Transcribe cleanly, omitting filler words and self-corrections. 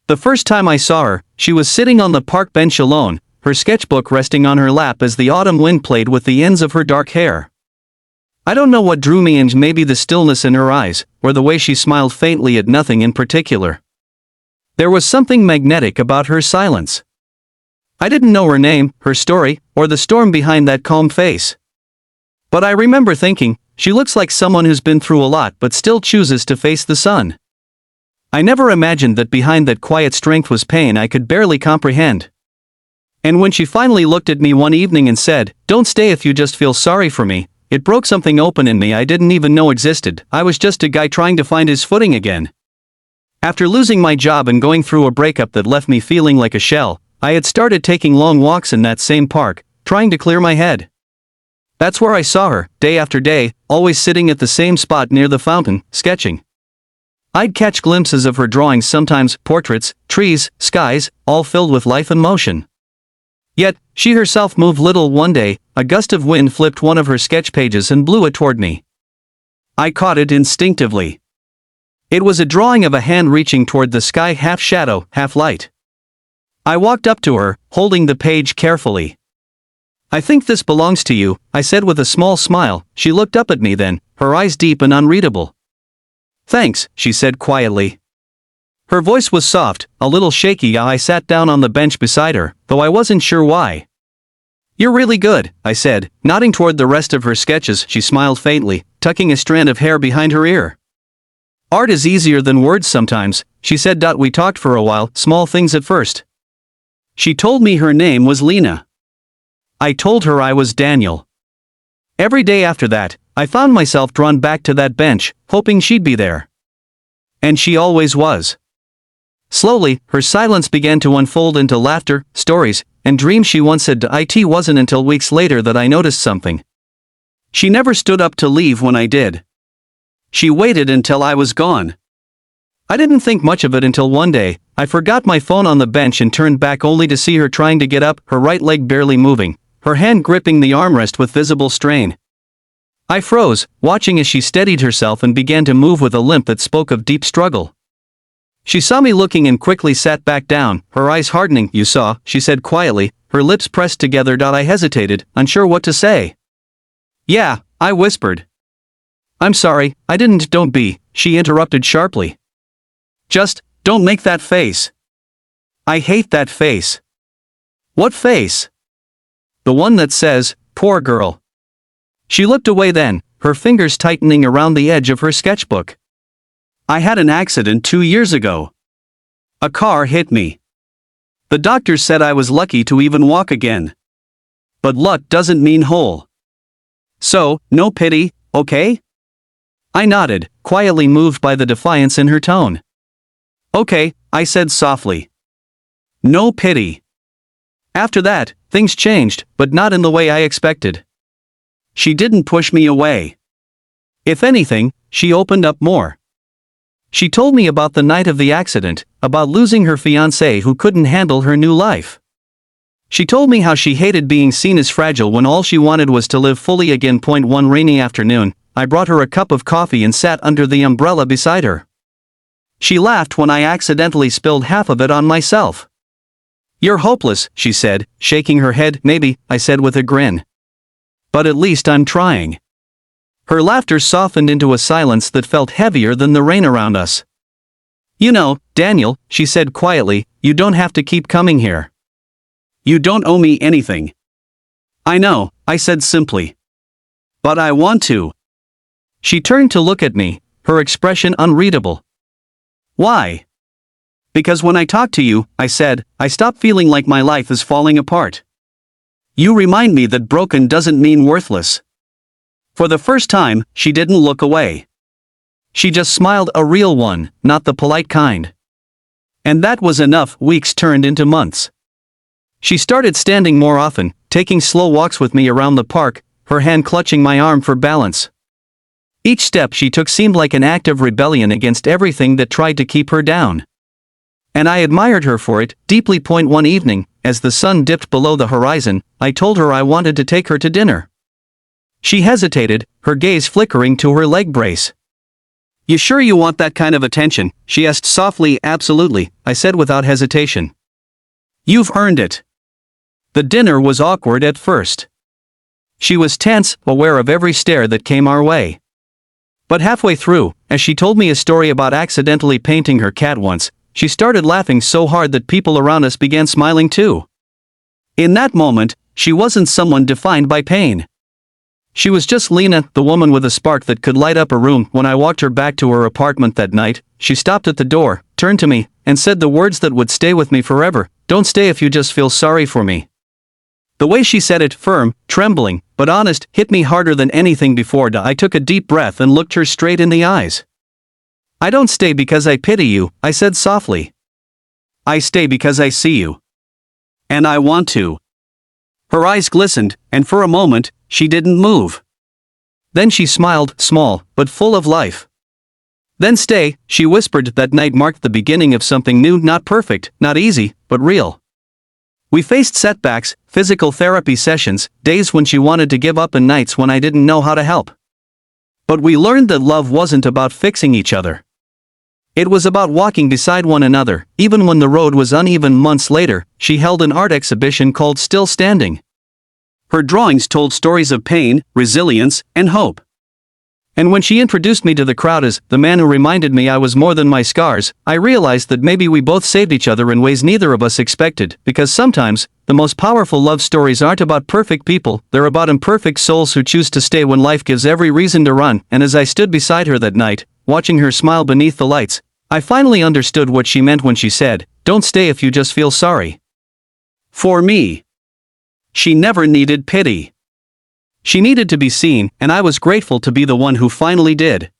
The first time I saw her, she was sitting on the park bench alone, her sketchbook resting on her lap as the autumn wind played with the ends of her dark hair. I don't know what drew me in, maybe the stillness in her eyes, or the way she smiled faintly at nothing in particular. There was something magnetic about her silence. I didn't know her name, her story, or the storm behind that calm face. But I remember thinking, she looks like someone who's been through a lot but still chooses to face the sun. I never imagined that behind that quiet strength was pain I could barely comprehend. And when she finally looked at me one evening and said, "Don't stay if you just feel sorry for me," it broke something open in me I didn't even know existed. I was just a guy trying to find his footing again. After losing my job and going through a breakup that left me feeling like a shell, I had started taking long walks in that same park, trying to clear my head. That's where I saw her, day after day, always sitting at the same spot near the fountain, sketching. I'd catch glimpses of her drawings, sometimes portraits, trees, skies, all filled with life and motion. Yet, she herself moved little. One day, a gust of wind flipped one of her sketch pages and blew it toward me. I caught it instinctively. It was a drawing of a hand reaching toward the sky, half shadow, half light. I walked up to her, holding the page carefully. "I think this belongs to you," I said with a small smile. She looked up at me then, her eyes deep and unreadable. "Thanks," she said quietly. Her voice was soft, a little shaky. I sat down on the bench beside her, though I wasn't sure why. "You're really good," I said, nodding toward the rest of her sketches. She smiled faintly, tucking a strand of hair behind her ear. "Art is easier than words sometimes," she said. We talked for a while, small things at first. She told me her name was Lena. I told her I was Daniel. Every day after that, I found myself drawn back to that bench, hoping she'd be there. And she always was. Slowly, her silence began to unfold into laughter, stories, and dreams she once said. It wasn't until weeks later that I noticed something. She never stood up to leave when I did. She waited until I was gone. I didn't think much of it until one day, I forgot my phone on the bench and turned back only to see her trying to get up, her right leg barely moving, her hand gripping the armrest with visible strain. I froze, watching as she steadied herself and began to move with a limp that spoke of deep struggle. She saw me looking and quickly sat back down, her eyes hardening. "You saw," she said quietly, her lips pressed together. I hesitated, unsure what to say. "Yeah," I whispered. "I'm sorry, I didn't." "Don't be," she interrupted sharply. "Just, don't make that face. I hate that face." "What face?" "The one that says, 'Poor girl.'" She looked away then, her fingers tightening around the edge of her sketchbook. "I had an accident 2 years ago. A car hit me. The doctors said I was lucky to even walk again. But luck doesn't mean whole. So, no pity, okay?" I nodded, quietly moved by the defiance in her tone. "Okay," I said softly. "No pity." After that, things changed, but not in the way I expected. She didn't push me away. If anything, she opened up more. She told me about the night of the accident, about losing her fiancé who couldn't handle her new life. She told me how she hated being seen as fragile when all she wanted was to live fully again. One rainy afternoon, I brought her a cup of coffee and sat under the umbrella beside her. She laughed when I accidentally spilled half of it on myself. "You're hopeless," she said, shaking her head. "Maybe," I said with a grin. "But at least I'm trying." Her laughter softened into a silence that felt heavier than the rain around us. "You know, Daniel," she said quietly, "you don't have to keep coming here. You don't owe me anything." "I know," I said simply. "But I want to." She turned to look at me, her expression unreadable. "Why?" "Because when I talk to you," I said, "I stop feeling like my life is falling apart. You remind me that broken doesn't mean worthless." For the first time, she didn't look away. She just smiled, a real one, not the polite kind. And that was enough. Weeks turned into months. She started standing more often, taking slow walks with me around the park, her hand clutching my arm for balance. Each step she took seemed like an act of rebellion against everything that tried to keep her down. And I admired her for it, deeply. One evening, as the sun dipped below the horizon, I told her I wanted to take her to dinner. She hesitated, her gaze flickering to her leg brace. You sure you want that kind of attention? She asked softly. Absolutely, I said without hesitation. You've earned it. The dinner was awkward at first. She was tense, aware of every stare that came our way. But halfway through, as she told me a story about accidentally painting her cat once, she started laughing so hard that people around us began smiling too. In that moment, she wasn't someone defined by pain. She was just Lena, the woman with a spark that could light up a room. When I walked her back to her apartment that night, she stopped at the door, turned to me, and said the words that would stay with me forever: "Don't stay if you just feel sorry for me." The way she said it, firm, trembling, but honest, hit me harder than anything before. I took a deep breath and looked her straight in the eyes. I don't stay because I pity you, I said softly. I stay because I see you. And I want to. Her eyes glistened, and for a moment, she didn't move. Then she smiled, small, but full of life. Then stay, she whispered. That night marked the beginning of something new, not perfect, not easy, but real. We faced setbacks, physical therapy sessions, days when she wanted to give up and nights when I didn't know how to help. But we learned that love wasn't about fixing each other. It was about walking beside one another, even when the road was uneven. Months later, she held an art exhibition called Still Standing. Her drawings told stories of pain, resilience, and hope. And when she introduced me to the crowd as the man who reminded me I was more than my scars, I realized that maybe we both saved each other in ways neither of us expected, because sometimes, the most powerful love stories aren't about perfect people, they're about imperfect souls who choose to stay when life gives every reason to run. And as I stood beside her that night, watching her smile beneath the lights, I finally understood what she meant when she said, "Don't stay if you just feel sorry." For me, she never needed pity. She needed to be seen, and I was grateful to be the one who finally did.